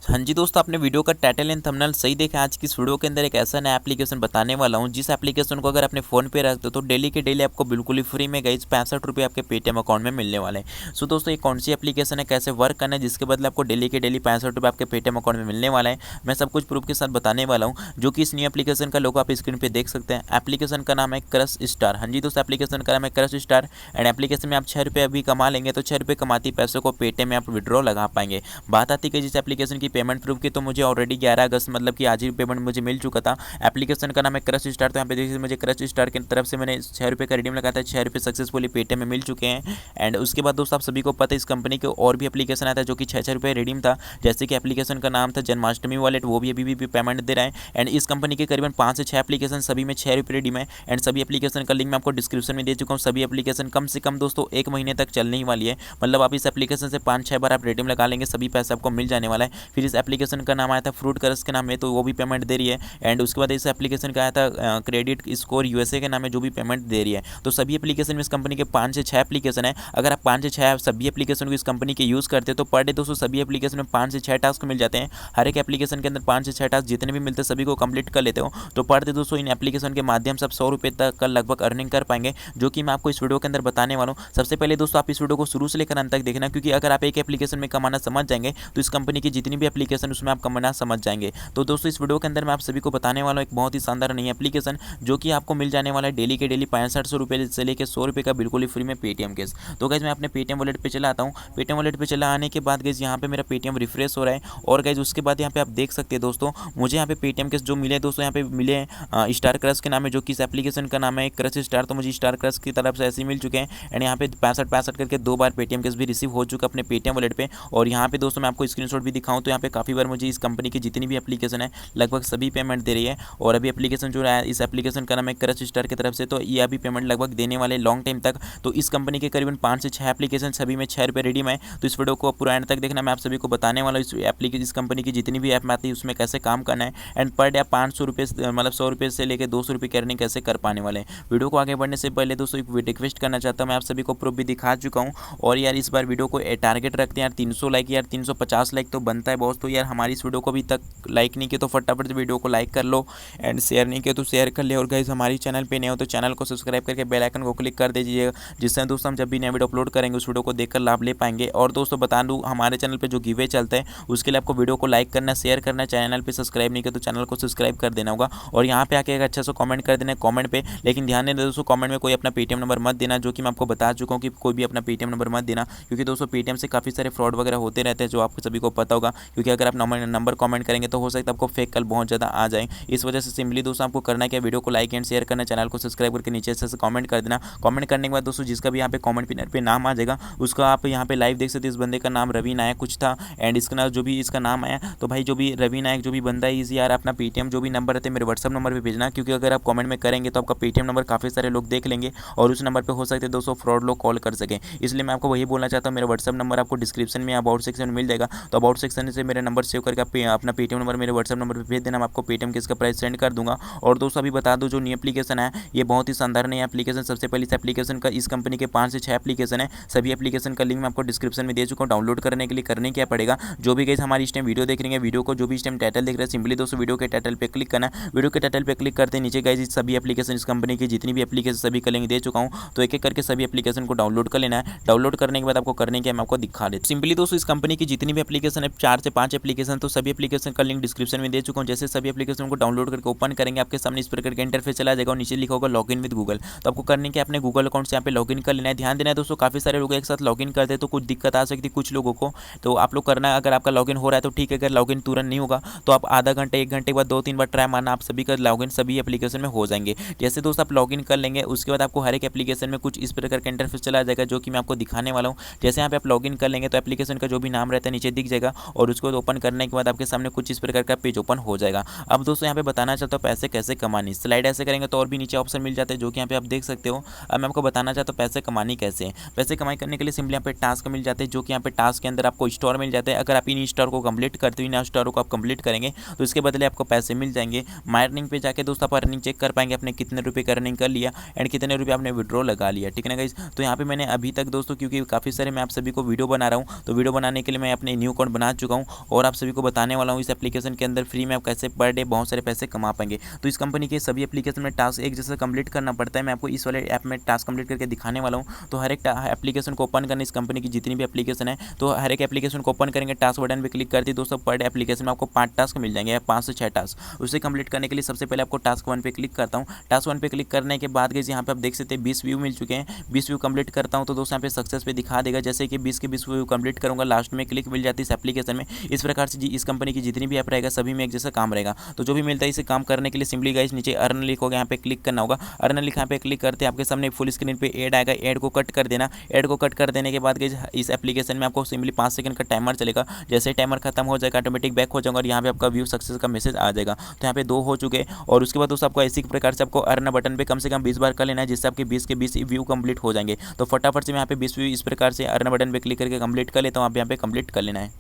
हाँ जी दोस्तों, आपने वीडियो का टाइटल एंड थंबनेल सही देखा। आज की इस वीडियो के अंदर एक ऐसा नया एप्लीकेशन बताने वाला हूँ जिस एप्लीकेशन को अगर अपने फ़ोन पे रखते हो तो डेली के डेली आपको बिल्कुल ही फ्री में गाइस 65 रुपये आपके पेटीएम अकाउंट में मिलने वाले हैं। सो दोस्तों, ये कौन सी एप्लीकेशन है, कैसे वर्क करना है, जिसके बदले आपको डेली के डेली 65 रुपये आपके पेटीएम अकाउंट में मिलने वाला है, मैं सब कुछ प्रूफ के साथ बताने वाला हूँ। जो कि इस न्यू एप्लीकेशन का लोगो आप स्क्रीन पर देख सकते हैं। एप्लीकेशन का नाम है क्रश स्टार। हाँ जी दोस्तों, एप्लीकेशन का नाम है क्रश स्टार एंड एप्लीकेशन में आप 6 रुपये अभी कमा लेंगे तो 6 रुपये कमाती पैसों को पेटीएम में आप विड्रॉ लगा पाएंगे। बात आती है जिस एप्लीकेशन की पेमेंट प्रूफ की, तो मुझे ऑलरेडी 11 अगस्त मतलब कि आज ही पेमेंट मुझे मिल चुका था। एप्लीकेशन का नाम है क्रश स्टार। तो यहाँ पे देखिए मुझे क्रश स्टार की तरफ से मैंने 6 रुपये का रिडीम लगाया था। 6 रुपये सक्सेसफुली पेटीएम में मिल चुके हैं। एंड उसके बाद दोस्तों, आप सभी को पता है इस कंपनी के और भी एप्लीकेशन आता है जो कि 6 रुपये रिडीम था। जैसे कि एप्लीकेशन का नाम था जन्माष्टमी वॉलेट, वो भी अभी भी पेमेंट दे रहा है। एंड इस कंपनी के करीबन 5 से 6 एप्लीकेशन सभी में 6 रुपये रिडीम है। एंड सभी एप्लीकेशन का लिंक मैं आपको डिस्क्रिप्शन में दे चुका हूँ। सभी एप्लीकेशन कम से कम दोस्तों 1 महीने तक चलने ही वाली है। मतलब आप इस एप्लीकेशन से 5-6 बार आप रिडीम लगा लेंगे, सभी पैसे आपको मिल जाने वाला है। फिर इस एप्लीकेशन का नाम आया था फ्रूट क्रश के नाम में, तो वो भी पेमेंट दे रही है। एंड उसके बाद इस एप्लीकेशन का आया था क्रेडिट स्कोर यूएसए के नाम में, जो भी पेमेंट दे रही है। तो सभी एप्लीकेशन में इस कंपनी के 5 से 6 एप्लीकेशन है। अगर आप 5 से 6 सभी एप्लीकेशन को इस कंपनी के यूज़ करते हैं तो पर डे दोस्तों सभी एप्लीकेशन में 5 से 6 टास्क मिल जाते हैं। हर एक एप्लीकेशन के अंदर 5 से 6 टास्क जितने भी मिलते हैं सभी को कंप्लीट कर लेते हो तो पर डे दोस्तों इन एप्लीकेशन के माध्यम से आप 100 रुपये तक का लगभग अर्निंग कर पाएंगे, जो कि मैं आपको इस वीडियो के अंदर बताने वाला हूँ। सबसे पहले दोस्तों, आप इस वीडियो को शुरू से लेकर अंत तक देखना, क्योंकि अगर आप एक एप्लीकेशन में कमाना समझ जाएंगे तो इस कंपनी की जितनी भी एप्लीकेशन उसमें आप कमाना समझ जाएंगे। तो दोस्तों, इस वीडियो के अंदर मैं आप सभी को बताने वाला हूँ एक बहुत ही शानदार नई एप्लीकेशन, जो कि आपको मिल जाने वाला है डेली के डेली 6500 रुपये से लेकर 100 रुपये का बिल्कुल ही फ्री में पेटीएम केस। तो गाइज मैं अपने पेटीएम वॉलेट पे चला आता हूँ। पेटीएम वॉलेट पे चला आने के बाद गाइज यहाँ पे मेरा पेटीएम रिफ्रेश हो रहा है। और गाइज उसके बाद यहाँ पे आप देख सकते हैं दोस्तों, मुझे यहाँ पे पेटीएम केस जो मिले दोस्तों, यहाँ पे मिले स्टार क्रश के नाम है, जो कि इस एप्लीकेशन का नाम है क्रश स्टार। तो मुझे स्टार क्रश की तरफ से ऐसे ही मिल चुके हैं। एंड यहाँ पे 65 करके 2 बार पेटीएम केस भी रिसीव हो चुका अपने पेटीएम वॉलेट पे। और यहाँ पे दोस्तों मैं आपको स्क्रीनशॉट भी दिखाऊँ तो यहाँ पे काफ़ी बार मुझे इस कंपनी की जितनी भी एप्लीकेशन है लगभग सभी पेमेंट दे रही है। और अभी एप्लीकेशन जो है इस एप्लीकेशन का नाम है क्रश स्टार की तरफ से, तो ये अभी पेमेंट लगभग देने वाले लॉन्ग टाइम तक। तो इस कंपनी के करीबन 5 से 6 एप्लीकेशन सभी में 6 रुपये रिडीम है। तो इस वीडियो को पूरा एंड तक देखना, मैं आप सभी को बताने वाला हूँ इस कंपनी की जितनी भी ऐप में आती है उसमें कैसे काम करना है। एंड पर डे आप 500 रुपये मतलब 100 रुपये से लेकर 200 रुपये की अर्निंग कैसे कर पाने वाले हैं। वीडियो को आगे बढ़ने से पहले दोस्तों एक रिक्वेस्ट करना चाहता हूँ, मैं आप सभी को प्रूफ भी दिखा चुका हूँ। और यार इस बार वीडियो को टारगेट रखते हैं यार 300 लाइक, यार 350 लाइक तो बनता है बॉस। तो यार हमारी इस वीडियो को अभी तक लाइक नहीं किया तो फटाफट से वीडियो को लाइक कर लो एंड शेयर नहीं किया तो शेयर कर ले। और गाइस हमारी चैनल पे नए हो तो चैनल को सब्सक्राइब करके बेल आइकन को क्लिक कर दीजिएगा, जिससे दोस्तों हम जब भी नया वीडियो अपलोड करेंगे उस वीडियो को देखकर लाभ ले पाएंगे। और दोस्तों बता दूं, हमारे चैनल पे जो गिवे चलते हैं उसके लिए आपको वीडियो को लाइक करना, शेयर करना, चैनल पे सब्सक्राइब नहीं किया तो चैनल को सब्सक्राइब कर देना होगा। और यहाँ पे आके एक अच्छा सा कमेंट कर देना कमेंट पे। लेकिन ध्यान देना दोस्तों, कमेंट में कोई अपना पेटीएम नंबर मत देना, जो कि मैं आपको बता चुका हूँ कि कोई भी अपना पेटीएम नंबर मत देना, क्योंकि दोस्तों पेटीएम से काफ़ी सारे फ्रॉड वगैरह होते रहते हैं जो आपको सभी को पता होगा। क्योंकि अगर आप नंबर कमेंट करेंगे तो हो सकता है आपको फेक कल बहुत ज़्यादा आ जाए। इस वजह से सिंपली दोस्तों आपको करना क्या, वीडियो को लाइक एंड शेयर करना, चैनल को सब्सक्राइब करके नीचे से कमेंट कर देना। कमेंट करने के बाद दोस्तों जिसका भी यहाँ पे कमेंट पिनर पे नाम आ जाएगा उसका आप यहाँ पे लाइव देख सकते हैं। इस बंदे का नाम रवि नायक कुछ था। एंड इसका नाम जो भी इसका नाम आया, तो भाई जो भी रवि नायक जो भी बंदा है इस यार अपना पेटीएम जो भी नंबर रहते हैं मेरे व्हाट्सअप नंबर पर भेजना, क्योंकि अगर आप कमेंट में करेंगे तो आपका पेटीएम नंबर काफ़ी सारे लोग देख लेंगे और उस नंबर पर हो सकते हैं दोस्तों फ्रॉड लोग कॉल कर सकें। इसलिए मैं आपको वही बोलना चाहता हूँ, मेरा व्हाट्सअप नंबर आपको डिस्क्रिप्शन में अबाउट सेक्शन में मिल जाएगा। तो अबाउट सेक्शन से मेरा नंबर सेव करके आप अपना पेटीएम नंबर मेरे व्हाट्सअप नंबर पर भेज देना, मैं आपको पेटीएम के इसका प्राइस सेंड कर दूंगा। और दोस्तों अभी बता दूं, जो नई एप्लीकेशन है ये बहुत ही शानदार नई एप्लीकेशन। सबसे पहले इस एप्लीकेशन का इस कंपनी के 5 से 6 एप्लीकेशन है। सभी एप्लीकेशन का लिंक मैं आपको डिस्क्रिप्शन में दे चुका हूँ। डाउनलोड करने के लिए करने क्या पड़ेगा, जो भी गाइस हमारी इस टाइम वीडियो देख रहे हैं, वीडियो को जो भी इस टाइम टाइटल देख रहे हैं, सिंपली दोस्तों वीडियो के टाइटल पे क्लिक करना। वीडियो के टाइटल पे क्लिक करते नीचे गाइस सभी एप्लीकेशन इस कंपनी की जितनी भी एप्लीकेशन सभी का लिंक दे चुका हूँ। तो एक एक करके सभी एप्लीकेशन को डाउनलोड कर लेना है। डाउनलोड करने के बाद आपको करने क्या मैं आपको दिखा देता हूं। सिंपली दोस्तों इस कंपनी की जितनी भी एप्लीकेशन है 4 से 5 एप्लीकेशन, तो सभी एप्लीकेशन का लिंक डिस्क्रिप्शन में दे चुका हूँ। जैसे सभी एप्लीकेशन को डाउनलोड करके ओपन करेंगे आपके सामने इस प्रकार का इंटरफेस चला जाएगा और नीचे लिखा होगा लॉगिन विद गूगल। तो आपको करने के अपने गूगल अकाउंट से यहाँ पे लॉगिन कर लेना है। ध्यान देना है दोस्तों, काफी सारे लोग एक साथ लॉगिन करते हैं तो कुछ दिक्कत आ सकती है कुछ लोगों को। तो आप लोग करना, अगर आपका लॉगिन हो रहा है तो ठीक है, अगर लॉगिन तुरंत नहीं होगा तो आप आधा घंटे 1 घंटे के बाद 2-3 बार ट्राई मारना, आप सभी का लॉगिन सभी एप्लीकेशन में हो जाएंगे। जैसे दोस्त आप लॉगिन कर लेंगे उसके बाद आपको हर एक एप्लीकेशन में कुछ इस प्रकार का इंटरफेस चला जाएगा, जो कि मैं आपको दिखाने वाला हूँ। जैसे यहाँ पे आप लॉगिन कर लेंगे तो एप्लीकेशन का जो भी नाम रहता है नीचे दिख जाएगा और उसको ओपन करने के बाद आपके सामने कुछ इस प्रकार का पेज ओपन हो जाएगा। अब दोस्तों यहाँ पे बताना चाहता हूँ पैसे कैसे कमानी। स्लाइड ऐसे करेंगे तो और भी नीचे ऑप्शन मिल जाते हैं, जो कि यहाँ पे आप देख सकते हो। अब मैं आपको बताना चाहता हूँ पैसे कमानी कैसे है। पैसे कमाई करने के लिए सिंपली यहाँ पे टास्क मिल जाते हैं, जो कि यहाँ पे टास्क के अंदर आपको स्टोर मिल जाते हैं। अगर आप इन स्टोर को कंप्लीट करते हो, इन स्टोर को आप कंप्लीट करेंगे तो इसके बदले आपको पैसे मिल जाएंगे। माई अर्निंग पे जाके दोस्तों आप अर्निंग चेक कर पाएंगे आपने कितने रुपये का अर्निंग कर लिया एंड कितने रुपये आपने विड्रॉ लगा लिया, ठीक है ना गाइस। तो यहाँ पे मैंने अभी तक दोस्तों, क्योंकि काफ़ी सारे मैं आप सभी को वीडियो बना रहा हूँ, तो वीडियो बनाने के लिए मैं अपने न्यू अकाउंट बना चुका हूँ और आप सभी को बताने वाला हूँ इस एप्लीकेशन के अंदर फ्री में आप कैसे पर डे बहुत सारे पैसे कमा पाएंगे। तो इस कंपनी के सभी एप्लीकेशन में टास्क एक जैसे कंप्लीट करना पड़ता है। मैं आपको इस वाले ऐप में टास्क कंप्लीट करके दिखाने वाला हूँ। तो हर एक एप्लीकेशन को ओपन करने, इस कंपनी की जितनी भी एप्लीकेशन है तो हर एक एप्लीकेशन को ओपन करेंगे, टास्क बटन पर क्लिक करते दोस्तों पर डे एप्लीकेशन में आपको 5 टास्क मिल जाएंगे या 5 से 6 टास्क। उसे कंप्लीट करने के लिए सबसे पहले आपको टास्क 1 पे क्लिक करता हूँ। टास्क 1 पे क्लिक करने के बाद गाइस यहाँ पे आप देख सकते हैं 20 व्यू मिल चुके हैं। 20 व्यू कंप्लीट करता हूँ तो दोस्तों यहाँ पे सक्सेस पे दिखा देगा। जैसे कि 20 के 20 व्यू कंप्लीट करूँगा, लास्ट में क्लिक मिल जाती है इस एप्लीकेशन में। इस प्रकार से इस कंपनी की जितनी भी ऐप रहेगा सभी में एक जैसा काम रहेगा। तो जो भी मिलता है इसे काम करने के लिए सिंपली गाइस नीचे अर्न लिखोगे, यहाँ पे क्लिक करना होगा। अर्न लिखा यहाँ पे क्लिक करते आपके सामने फुल स्क्रीन पे ऐड आएगा। ऐड को कट कर देना। ऐड को कट कर देने के बाद गाइस इस एप्लीकेशन में आपको सिंपली 5 सेकंड का टाइमर चलेगा। जैसे टाइमर खत्म हो जाएगा ऑटोमेटिक बैक हो जाएगा और यहाँ पे आपका व्यू सक्सेस का मैसेज आ जाएगा। तो यहाँ पे 2 हो चुके और उसके बाद दोस्तों आपको इसी प्रकार से आपको अर्न बटन पे कम से कम 20 बार कर लेना है, जिससे आपके 20 के 20 व्यू कंप्लीट हो जाएंगे। तो फटाफट से मैं यहाँ पे 20 व्यू इस प्रकार से अर्न बटन पे क्लिक करके कंप्लीट कर लेता हूँ। आप यहाँ पे कंप्लीट कर लेना है।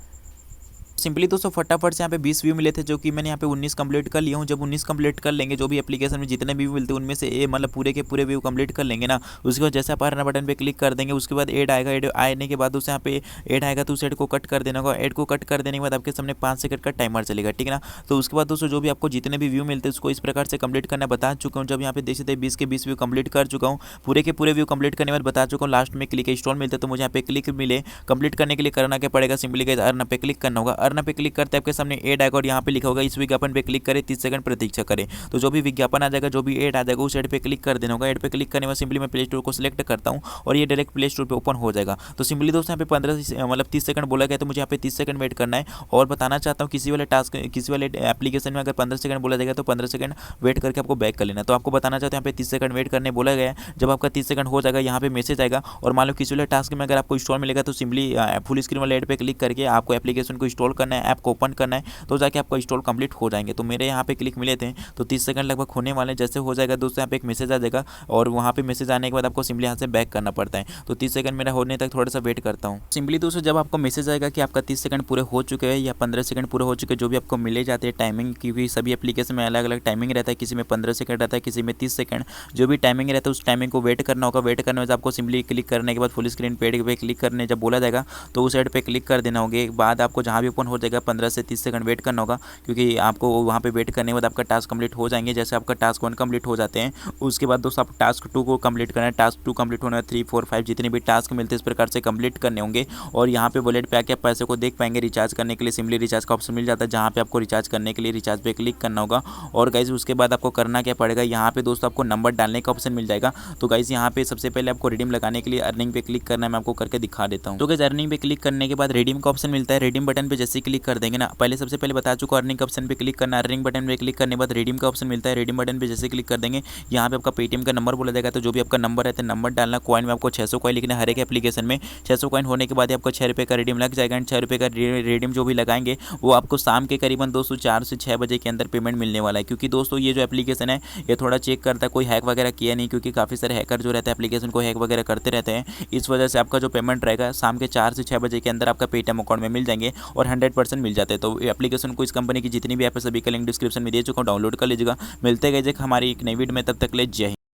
सिंपली दोस्तों फटाफट से यहाँ पे 20 व्यू मिले थे, जो कि मैंने यहाँ पे 19 कंप्लीट कर लिया हूँ। जब 19 कंप्लीट कर लेंगे, जो भी एप्लीकेशन में जितने व्यू मिलते हैं उनमें से ये मतलब पूरे के पूरे व्यू कंप्लीट कर लेंगे ना, उसके बाद जैसे आप अर्न बटन पे क्लिक कर देंगे उसके बाद ऐड आएगा। ऐड आने के बाद दोस्तों यहाँ पे ऐड आएगा तो उस ऐड को कट कर देना होगा। ऐड को कट कर देने के बाद आपके सामने 5 सेकंड का टाइमर चलेगा, ठीक है ना। तो उसके बाद दोस्तों जो भी आपको जितने भी व्यू मिलते हैं उसको इस प्रकार से कंप्लीट करना बता चुका हूँ। जब यहाँ पे देख सकते हैं 20 के 20 व्यू कंप्लीट कर चुका हूँ, पूरे के पूरे व्यू कंप्लीट करने के बाद बता चुका हूँ। लास्ट में क्लिक इंस्टॉल मिलता है तो मुझे यहाँ पे क्लिक मिले। कंप्लीट करने के लिए करना क्या पड़ेगा, सिंपली गाइस अर्न पे क्लिक करना होगा। अर्न पे क्लिक करते आपके सामने ऐड आएगा और यहाँ पे लिखा होगा इस विज्ञापन पे क्लिक करें, 30 सेकंड प्रतीक्षा करें। तो जो भी विज्ञापन आ जाएगा, जो भी ऐड आ जाएगा उस ऐड पे क्लिक कर देना होगा। ऐड पे क्लिक करने में सिंपली मैं प्ले स्टोर को सिलेक्ट करता हूँ और ये डायरेक्ट प्ले स्टोर पे ओपन हो जाएगा। तो सिंपली दोस्तों यहाँ पे 15 मतलब 30 सेकंड बोला गया तो मुझे यहाँ पे 30 सेकंड वेट करना है। और बताना चाहता हूँ किसी वाले टास्क किसी वाले एप्लीकेशन में अगर 15 सेकंड बोला जाएगा तो 15 सेकंड वेट करके आपको बैक कर लेना। तो आपको बताना चाहते हैं यहाँ पे 30 सेकंड वेट करने बोला गया है। जब आपका 30 सेकंड हो जाएगा यहाँ पे मैसेज आएगा और मान लो किसी वाले टास्क में अगर आपको इंस्टॉल मिलेगा तो सिंपली फुल स्क्रीन वाले ऐड पे क्लिक करके आपको एप्लीकेशन को इंस्टॉल करना है, ऐप को ओपन करना है, तो जाके आपका इंस्टॉल कंप्लीट हो जाएंगे। तो मेरे यहाँ पे क्लिक मिले थे तो 30 सेकंड लगभग होने वाले। जैसे हो जाएगा दोस्तों यहाँ पे एक मैसेज आ जाएगा और वहाँ पे मैसेज आने के बाद आपको सिंपली यहाँ से बैक करना पड़ता है। तो 30 सेकंड मेरा होने तक थोड़ा सा वेट करता हूँ। सिंपली दोस्तों जब आपको मैसेज आएगा कि आपका 30 सेकंड पूरे हो चुके हैं या 15 सेकंड पूरे हो चुके हैं, जो भी आपको मिले जाते हैं टाइमिंग, क्योंकि सभी एप्लीकेशन में अलग अलग टाइमिंग रहता है, किसी में 15 सेकंड रहता है, किसी में 30 सेकंड, जो भी टाइमिंग रहता है उस टाइमिंग को वेट करना होगा। वेट करने में आपको सिंपली क्लिक करने के बाद फुल स्क्रीन पेड पे क्लिक करने जब बोला जाएगा तो उस ऐड पे क्लिक कर देना होगा। बाद आपको जहाँ भी ओपन हो जाएगा 15 से 30 सेकंड वेट करना होगा, क्योंकि आपको वहाँ पे वेट करने के बाद आपका टास्क कंप्लीट हो जाएंगे। जैसे आपका टास्क 1 कंप्लीट हो जाते हैं उसके बाद दोस्तों आप टास्क 2 को कंप्लीट करना है। टास्क 2 कंप्लीट होने में 3, 4, 5 जितने भी टास्क मिलते हैं इस प्रकार से कंप्लीट करने होंगे। और यहाँ पे वॉलेट पे आके आप पैसे को देख पाएंगे। रिचार्ज करने के लिए सिंपली रिचार्ज का ऑप्शन मिल जाता है, जहाँ पे आपको रिचार्ज करने के लिए रिचार्ज पे क्लिक करना होगा। और गाइस उसके बाद आपको करना क्या पड़ेगा, यहाँ पे दोस्तों आपको नंबर डालने का ऑप्शन मिल जाएगा। तो गाइस यहाँ पे सबसे पहले आपको रिडीम लगाने के लिए अर्निंग पे क्लिक करना है। मैं आपको करके दिखा देता हूँ। तो गाइस अर्निंग पे क्लिक करने के बाद रिडीम का ऑप्शन मिलता है। रिडीम बटन पे जैसे क्लिक कर देंगे ना, पहले सबसे पहले बता चुका अर्निंग का ऑप्शन पे क्लिक करना। अर्निंग बटन पे क्लिक करने के बाद रिडीम का ऑप्शन मिलता है। रिडीम बटन पे जैसे क्लिक कर देंगे यहाँ पे आपका पेटीएम का नंबर बोला जाएगा। तो जो भी आपका नंबर रहता है नंबर डालना। कॉइन में आपको 600 कॉइन लिखना है हर एक एप्लीकेशन में। 600 कॉइन होने के बाद आपको 6 रुपये का रिडीम लग जाएगा। एंड 6 रुपये का रिडीम जो भी लगाएंगे वो आपको शाम के करीबन दोस्तों 4 से 6 बजे के अंदर पेमेंट मिलने वाला है। क्योंकि दोस्तों ये जो एप्लीकेशन है ये थोड़ा चेक करता है कोई हैक वगैरह किया नहीं, क्योंकि काफ़ी सारे हैकर जो रहते हैं एप्लीकेशन को हैक वगैरह करते रहते हैं। इस वजह से आपका जो पेमेंट रहेगा शाम के 4 से 6 बजे के अंदर आपका पेटीएम अकाउंट में मिल जाएंगे और 100% मिल जाते हैं। तो एप्लीकेशन को इस कंपनी की जितनी भी ऐप है सभी का लिंक डिस्क्रिप्शन में दे चुका हूँ, डाउनलोड कर लीजिएगा। मिलते गए हमारी एक नई वीडियो में, तब तक ले जय हिंद।